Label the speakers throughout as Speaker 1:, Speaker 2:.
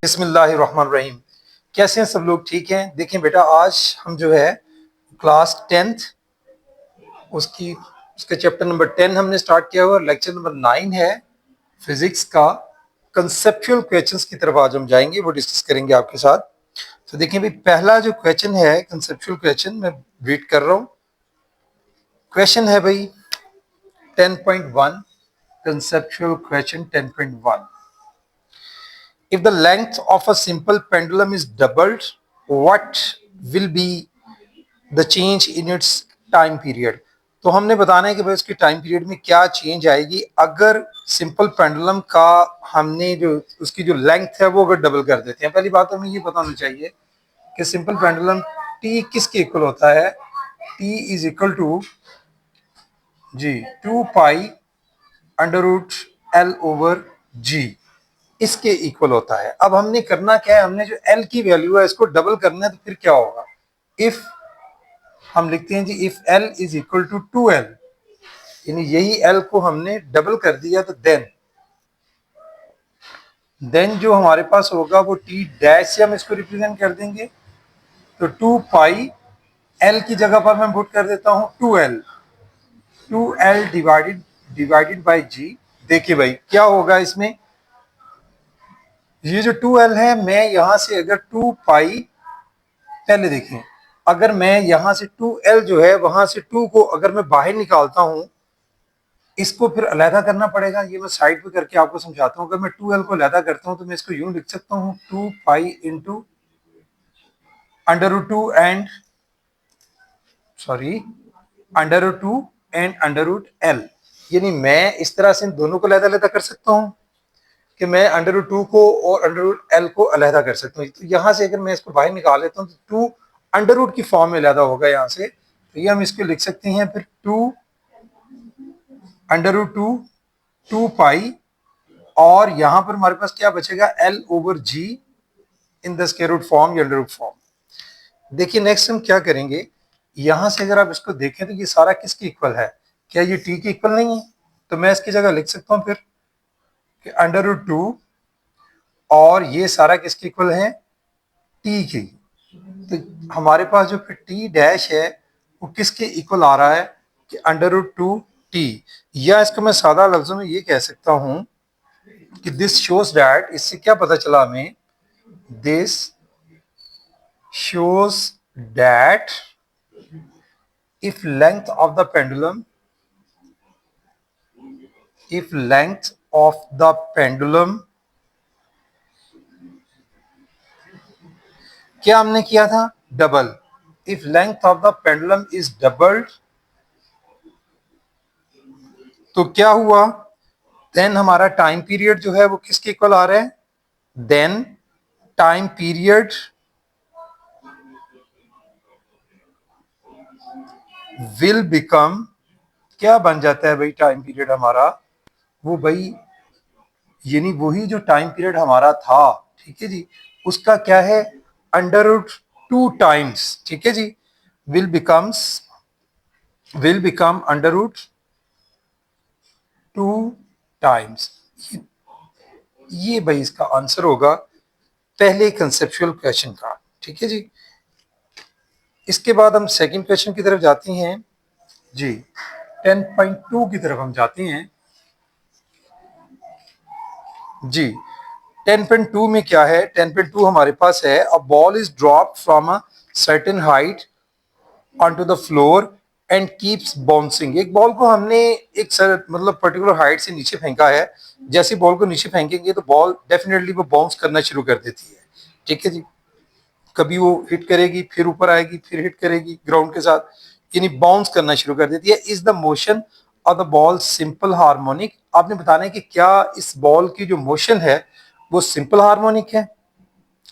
Speaker 1: बिस्मिल्लाहिर्रहमानिर्रहीम। कैसे हैं सब लोग? ठीक हैं? देखें बेटा, आज हम जो है क्लास 10th उसकी उसके चैप्टर नंबर 10 हमने स्टार्ट किया हुआ। लेक्चर नंबर 9 है फिजिक्स का। कंसेप्चुअल क्वेश्चंस की तरफ आज हम जाएंगे, वो डिस्कस करेंगे आपके साथ। तो देखें भाई, पहला जो क्वेश्चन है कंसेप्चुअल क्वेश्चन, मैं रीड कर रहा हूँ। क्वेश्चन है भाई 10.1, conceptual question 10.1। If the length of a simple pendulum is doubled, what will be the change in its time period? तो हमने बताना है कि भाई उसकी टाइम पीरियड में क्या चेंज आएगी अगर सिंपल पेंडुलम का हमने जो उसकी जो लेंथ है वो अगर डबल कर देते हैं। पहली बात हमें ये बताना चाहिए कि सिंपल पेंडुलम टी किसके इक्वल होता है। T is equal to g 2 pi under root l over g, इसके इक्वल होता है। अब हमने करना क्या है, हमने जो एल की वैल्यू है इसको डबल करना है। तो फिर क्या होगा, इफ हम लिखते हैं जी if l is equal to 2l, यानी यही एल को हमने डबल कर दिया, तो देन जो हमारे पास होगा वो टी डैश से हम इसको रिप्रेजेंट कर देंगे। तो 2 पाई एल की जगह पर मैं पुट कर देता हूं 2l डिवाइडेड बाई जी। देखिए भाई क्या होगा इसमें, ये जो 2l है, मैं यहां से अगर 2 पाई, पहले देखें, अगर मैं यहां से 2l जो है वहां से 2 को अगर मैं बाहर निकालता हूं, इसको फिर अलहदा करना पड़ेगा। ये मैं साइड पे करके आपको समझाता हूं। अगर मैं 2l को अलहदा करता हूं तो मैं इसको यूं लिख सकता हूं 2 pi into under root 2 and under root L. यानी मैं इस तरह से इन दोनों को अलहदा अलहदा कर सकता हूं कि मैं अंडर रूट 2 को और अंडर रूट एल को अलहदा कर सकता हूँ। तो यहाँ से अगर मैं इसको बाहर निकाल लेता हूँ तो 2 अंडर रूट की फॉर्म में अलहदा होगा यहाँ से। तो ये हम इसको लिख सकते हैं फिर 2 अंडर रूट 2 पाई, और यहाँ पर हमारे पास क्या बचेगा, L over G in the square root form या अंडर रूट फॉर्म। देखिए नेक्स्ट हम क्या करेंगे, यहां से अगर आप इसको देखें तो ये सारा किसकी इक्वल है, क्या ये टी की इक्वल नहीं है? तो मैं इसकी जगह लिख सकता हूं फिर कि अंडर रूट 2, और ये सारा किसके इक्वल है, टी की। तो हमारे पास जो फिर टी डैश है वो किसके इक्वल आ रहा है कि अंडर रूट 2 टी। या इसको मैं सादा लफ्जों में ये कह सकता हूं कि दिस शोज दैट, इससे क्या पता चला हमें, this shows that if length of the pendulum क्या हमने किया था, double. If length of the pendulum is doubled, तो क्या हुआ, देन हमारा टाइम पीरियड जो है वो किसके इक्वल आ रहा है, then time period will become, क्या बन जाता है भाई टाइम पीरियड हमारा, वो भाई यानी वही जो टाइम पीरियड हमारा था, ठीक है जी, उसका क्या है, अंडर रूट 2 टाइम्स, ठीक है g, will become under root 2 times. ये भाई इसका आंसर होगा पहले कंसेप्चुअल क्वेश्चन का, ठीक है जी। इसके बाद हम सेकंड क्वेश्चन की तरफ जाते हैं जी। 10.2 की तरफ हम जाते हैं जी। 10.2 में क्या है, 10.2 हमारे पास है, a ball is drop from a certain height on the floor and keeps bouncing. एक बॉल को हमने एक मतलब पर्टिकुलर हाइट से नीचे फेंका है। जैसे बॉल को नीचे फेंकेंगे तो बॉल डेफिनेटली वो बाउंस करना शुरू कर देती है, ठीक है जी। कभी वो हिट करेगी, फिर ऊपर आएगी, फिर हिट करेगी ग्राउंड के साथ, यानी बाउंस करना शुरू कर देती है। Is the motion of the ball simple harmonic. आपने बताना है कि क्या इस बॉल की जो मोशन है वो सिंपल हार्मोनिक है।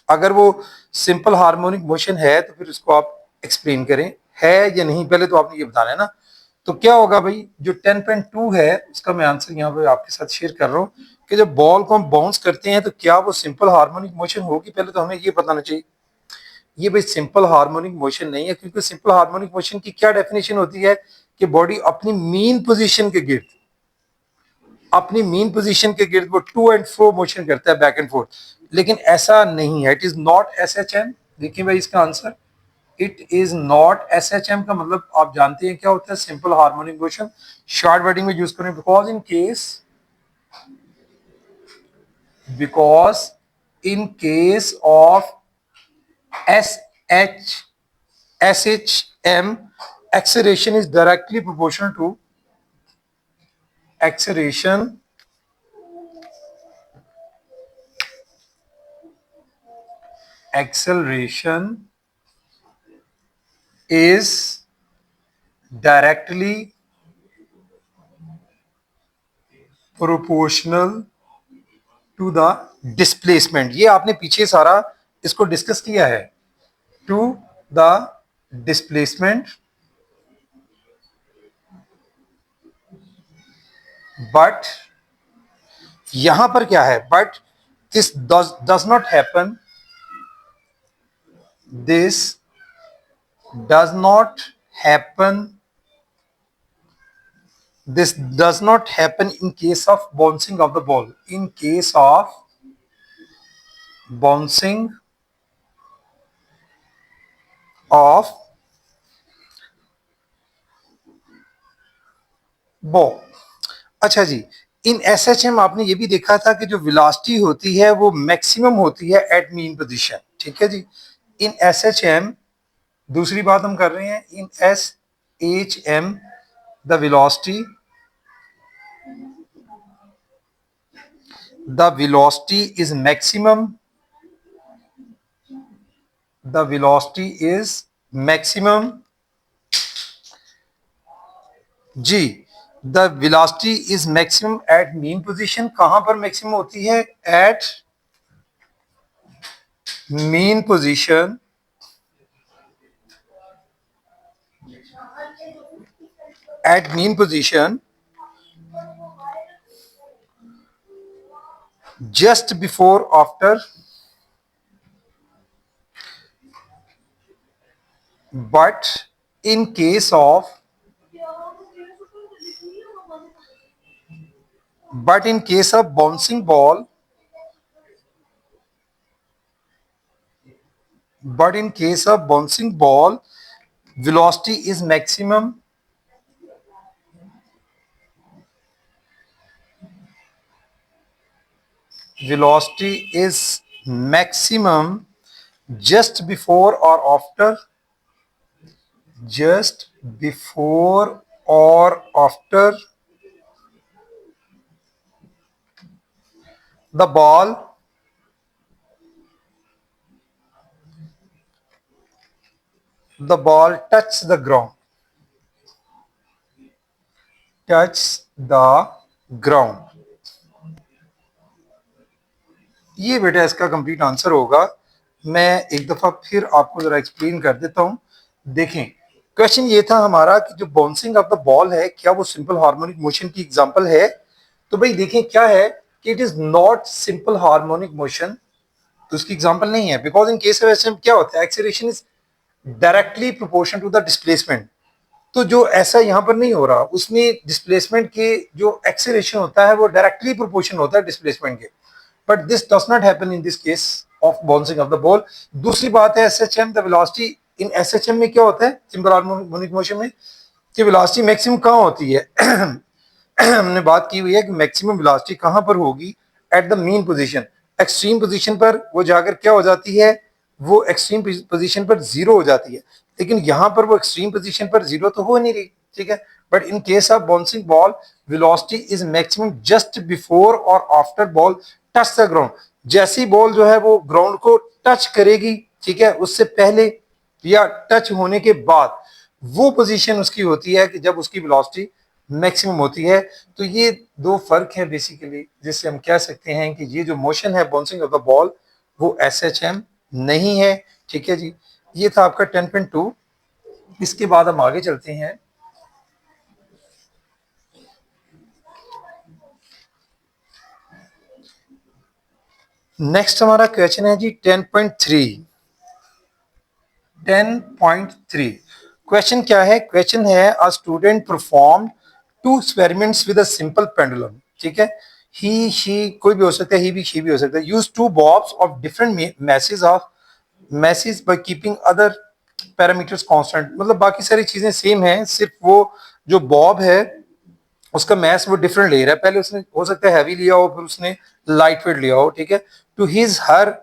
Speaker 1: अगर वो सिंपल हार्मोनिक मोशन है तो फिर उसको आप एक्सप्लेन करें, है या नहीं, पहले तो आपने ये बताना है ना। तो क्या होगा भाई, जो 10.2 है उसका मैं आंसर यहाँ पे आपके साथ शेयर कर रहा हूँ कि जब बॉल को हम बाउंस करते हैं तो क्या वो सिंपल हार्मोनिक मोशन होगी, पहले तो हमें ये बताना चाहिए। ये भाई सिंपल हार्मोनिक मोशन नहीं है, क्योंकि सिंपल हार्मोनिक मोशन की क्या डेफिनेशन होती है कि बॉडी अपनी मीन पोजीशन के गिर्द वो टू एंड फ्रो मोशन करता है, बैक एंड फोर्थ। लेकिन ऐसा नहीं है, इट इज नॉट SHM। देखिए भाई इसका answer, it is not SHM का मतलब आप जानते हैं क्या होता है, simple harmonic motion. Short wording में यूज करें, because in case of SHM, acceleration is directly proportional to acceleration is directly proportional to the displacement। ये आपने पीछे सारा इसको डिस्कस किया है, टू द डिस्प्लेसमेंट, बट यहां पर क्या है, but this does not happen, this does not happen, this does not happen in case of bouncing of the ball, in case of bouncing of ball। अच्छा जी, इन SHM आपने ये भी देखा था कि जो वेलोसिटी होती है वो मैक्सिमम होती है एट मीन पोजीशन, ठीक है जी। इन SHM, दूसरी बात हम कर रहे हैं, in SHM the velocity is maximum, the velocity is maximum ji, the velocity is maximum at mean position. कहां पर मैक्सिमम होती है, at mean position, at mean position just before after, but in case of, but in case of bouncing ball, but in case of bouncing ball, velocity is maximum, velocity is maximum just before or after, just before or after the ball touch the ground, touch the ground। ये बेटा इसका complete answer होगा। मैं एक दफा फिर आपको जरा एक्सप्लेन कर देता हूं। देखें, क्वेश्चन ये था हमारा कि जो बाउंसिंग ऑफ द बॉल है, क्या वो सिंपल हार्मोनिक मोशन की एग्जांपल है? तो भाई देखें क्या है कि it is not simple harmonic motion, तो उसकी एग्जांपल नहीं है। Because in case of SHM क्या होता है, acceleration is directly proportional to the displacement. तो जो ऐसा यहाँ पर नहीं हो रहा, उसमें डिस्प्लेसमेंट के जो एक्सीलरेशन होता है वो डायरेक्टली प्रोपोर्शनल होता है डिस्प्लेसमेंट के, but this does not happen in this case of bouncing off the ball. दूसरी बात है SHM, the velocity in SHM में क्या होता है, सिंपल हार्मोनिक मोशन में, कि वेलोसिटी मैक्सिमम कहाँ होती है हमने बात की हुई है कि मैक्सिमम वेलोसिटी कहाँ पर होगी, at the mean position. Extreme position पर वो जाकर क्या हो जाती है, वो एक्सट्रीम पोजीशन पर जीरो हो जाती है, लेकिन यहां पर वो एक्सट्रीम पोजीशन पर जीरो तो हो नहीं रही, ठीक है। But in case of bouncing ball, velocity is maximum just before और after ball touch the ground. जैसी बॉल जो है वो ग्राउंड को टच करेगी, ठीक है, उससे पहले या टच होने के बाद वो पोजीशन उसकी होती है कि जब उसकी वेलोसिटी मैक्सिमम होती है। तो ये दो फर्क है बेसिकली, जिससे हम कह सकते हैं कि ये जो मोशन है बाउंसिंग ऑफ द बॉल वो SHM नहीं है, ठीक है जी। ये था आपका 10.2। इसके बाद हम आगे चलते हैं। नेक्स्ट हमारा क्वेश्चन है जी 10.3। 10.3 क्वेश्चन क्या है, क्वेश्चन है a student perform two experiments with a simple pendulum, ठीक है। ही शी कोई भी हो सकता है, ही भी शी भी हो सकता है. Use two bobs of different masses by keeping other parameters constant. मतलब बाकी सारी चीजें सेम हैं, सिर्फ वो जो बॉब है उसका मैस वो डिफरेंट ले रहा है. पहले उसने हो सकता है हैवी लिया हो, फिर उसने लाइट वेट लिया हो. ठीक है. To his her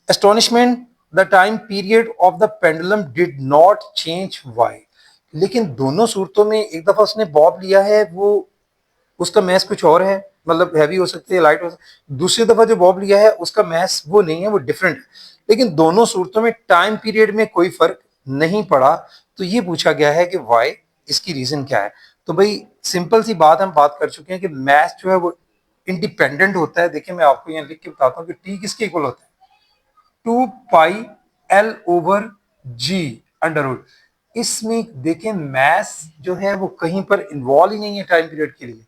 Speaker 1: astonishment the time period of the pendulum did not change. Why? लेकिन दोनों सूरतों में एक दफा उसने बॉब लिया है, वो उसका मैस कुछ और है, मतलब हैवी हो सकती है, लाइट हो सकती है. दूसरी दफा जो बॉब लिया है उसका मैस वो नहीं है, वो डिफरेंट है. लेकिन दोनों सूरतों में टाइम पीरियड में कोई फर्क नहीं पड़ा. तो ये पूछा गया है कि वाई, इसकी रीजन क्या है. तो भाई सिंपल सी बात हम बात कर चुके हैं कि मैस जो है वो इंडिपेंडेंट होता है. देखिए मैं आपको यहाँ लिख के बताता हूँ कि टी किसके इक्वल होता है, 2 पाई L/G अंडर रूट. इसमें देखें मैस जो है वो कहीं पर इन्वॉल्व ही नहीं है टाइम पीरियड के लिए,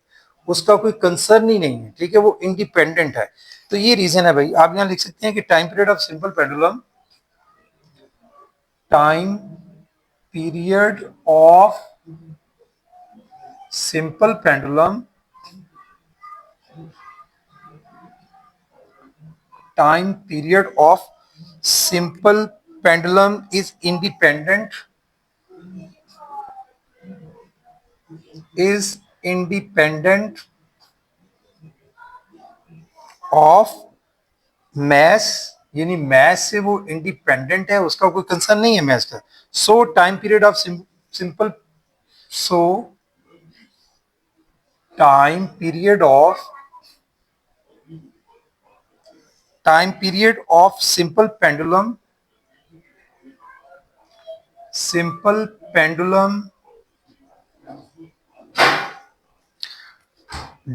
Speaker 1: उसका कोई कंसर्न ही नहीं है. ठीक है, वो इंडिपेंडेंट है. तो ये रीजन है भाई. आप यहां लिख सकते हैं कि time period of simple pendulum, time period of simple pendulum, time period of simple pendulum is independent of mass. यानी मैस से वो इंडिपेंडेंट है, उसका कोई कंसर्न नहीं है मैस का. सो time period of simple so time period of simple pendulum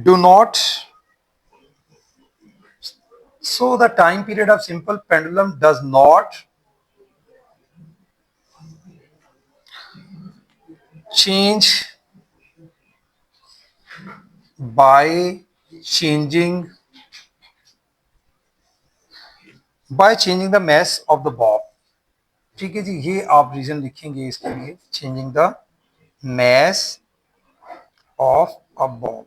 Speaker 1: do not so the time period of simple pendulum does not change by changing the mass of the bob. ठीक है जी, ये आप reason लिखेंगे इसके लिए, changing the mass of a Bob.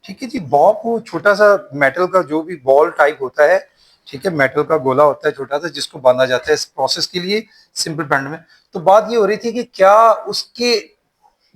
Speaker 1: ठीक है जी. Bob वो छोटा सा मेटल का जो भी बॉल टाइप होता है, ठीक है, मेटल का गोला होता है छोटा सा, जिसको बांधा जाता है इस प्रोसेस के लिए सिंपल पेंडुलम में. तो बात ये हो रही थी कि क्या उसके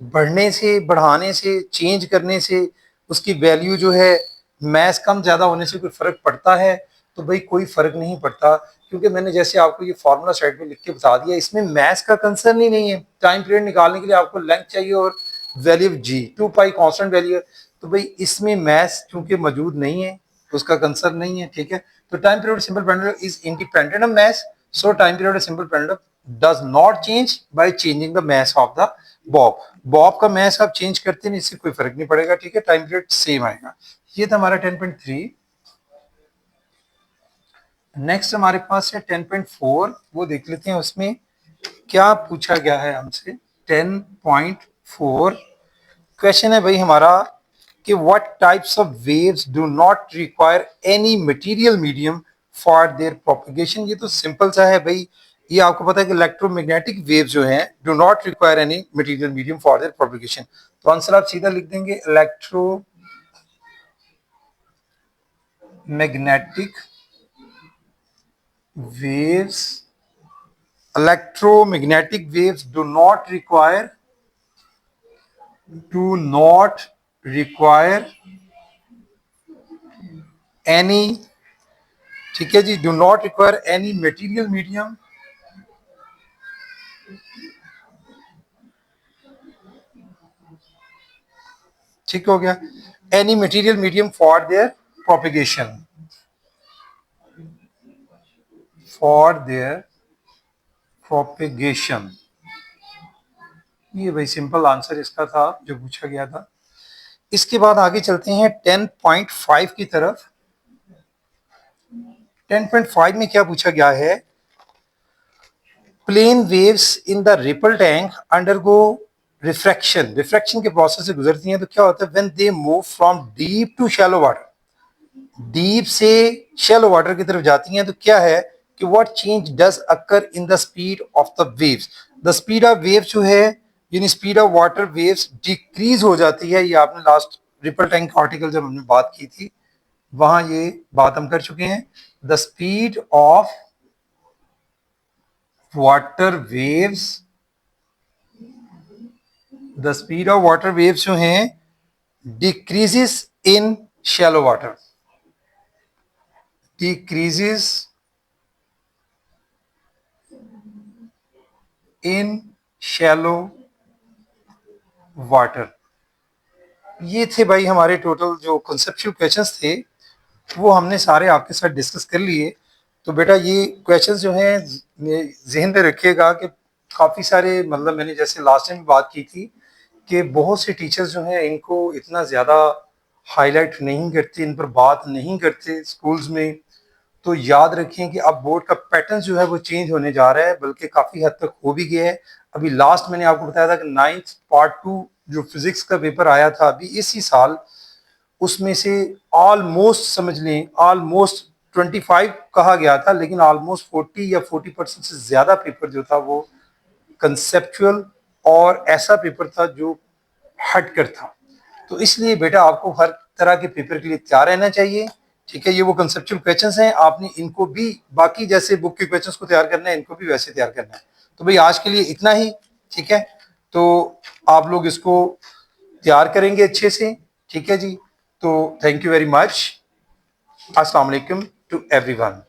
Speaker 1: बढ़ने से, बढ़ाने से, चेंज करने से उसकी वैल्यू जो है मैस कम ज्यादा होने से कोई फर्क पड़ता है. तो भाई कोई फर्क नहीं पड़ता, क्योंकि मैंने जैसे आपको ये फॉर्मूला साइड में लिख के बता दिया, इसमें मैस का कंसर्न ही नहीं है. टाइम पीरियड निकालने के लिए आपको लेंथ चाहिए और वैल्यू जी, 2 पाई कांस्टेंट वैल्यू है. तो भाई इसमें मैस चूंकि मौजूद नहीं है तो उसका कंसर्न नहीं है. ठीक है. तो time period simple pendulum is independent of mass, so time period simple pendulum does not change by changing the mass of the Bob. Bob का मैस आप चेंज करते हैं, इससे कोई फर्क नहीं पड़ेगा. ठीक है, टाइम पीरियड सेम आएगा. ये था हमारा 10.3. नेक्स्ट हमारे पास है 10.4. वो देख लेते हैं उसमें क्या पूछा गया है हमसे. 10.4 क्वेश्चन है भाई हमारा कि what types of waves do not require any material medium for their propagation. ये तो सिंपल सा है भाई. ये आपको पता है कि इलेक्ट्रोमैग्नेटिक वेव्स जो हैं do not require any material medium for their propagation. तो आंसर आप सीधा लिख देंगे electromagnetic waves do not require any, ठीक है जी, do not require any material medium ठीक हो गया, any material medium for their propagation. ये भाई सिंपल आंसर इसका था जो पूछा गया था. इसके बाद आगे चलते हैं 10.5 की तरफ. 10.5 में क्या पूछा गया है. Plane waves in the ripple tank undergo refraction के प्रोसेस से गुजरती हैं. तो क्या होता है, when they move from deep to shallow water, deep से शैलो वाटर की तरफ जाती हैं, तो क्या है कि what change does occur in the speed of the waves. The speed of wave जो है यानी speed of water waves decrease हो जाती है। ये आपने लास्ट रिपल टैंक आर्टिकल जब हमने बात की थी वहां ये बात हम कर चुके हैं। The speed of water waves, the speed of water waves जो हैं डिक्रीजेस इन शैलो वाटर, डिक्रीजेस इन शैलो वाटर। ये थे भाई हमारे टोटल जो कॉन्सेप्चुअल क्वेश्चंस थे, वो हमने सारे आपके साथ डिस्कस कर लिए। तो बेटा ये क्वेश्चंस जो हैं जहन में रखिएगा कि काफ़ी सारे, मतलब मैंने जैसे लास्ट टाइम बात की थी कि बहुत से टीचर्स जो हैं इनको इतना ज़्यादा हाईलाइट नहीं करते, इन पर बात नहीं करते स्कूल्स में। तो याद रखें कि अब बोर्ड का पैटर्न जो है वो चेंज होने जा रहा है, बल्कि काफ़ी हद तक हो भी गया है। अभी लास्ट मैंने आपको बताया था कि 9th पार्ट 2 जो फिजिक्स का पेपर आया था अभी इसी साल, उसमें से ऑलमोस्ट समझ लें ऑलमोस्ट 25 कहा गया था, लेकिन ऑलमोस्ट 40 या 40% से ज़्यादा पेपर जो था वो कंसेप्चुअल और ऐसा पेपर था जो हटकर था। तो इसलिए बेटा आपको हर तरह के पेपर के लिए तैयार रहना चाहिए। ठीक है, ये वो कंसेप्चुअल क्वेश्चंस हैं, आपने इनको भी बाकी जैसे बुक के क्वेश्चंस को तैयार करना है, इनको भी वैसे तैयार करना है। तो भाई आज के लिए इतना ही। ठीक है, तो आप लोग इसको तैयार करेंगे अच्छे से। ठीक है जी, तो थैंक यू वेरी मच। अस्सलाम वालेकुम टू एवरीवन।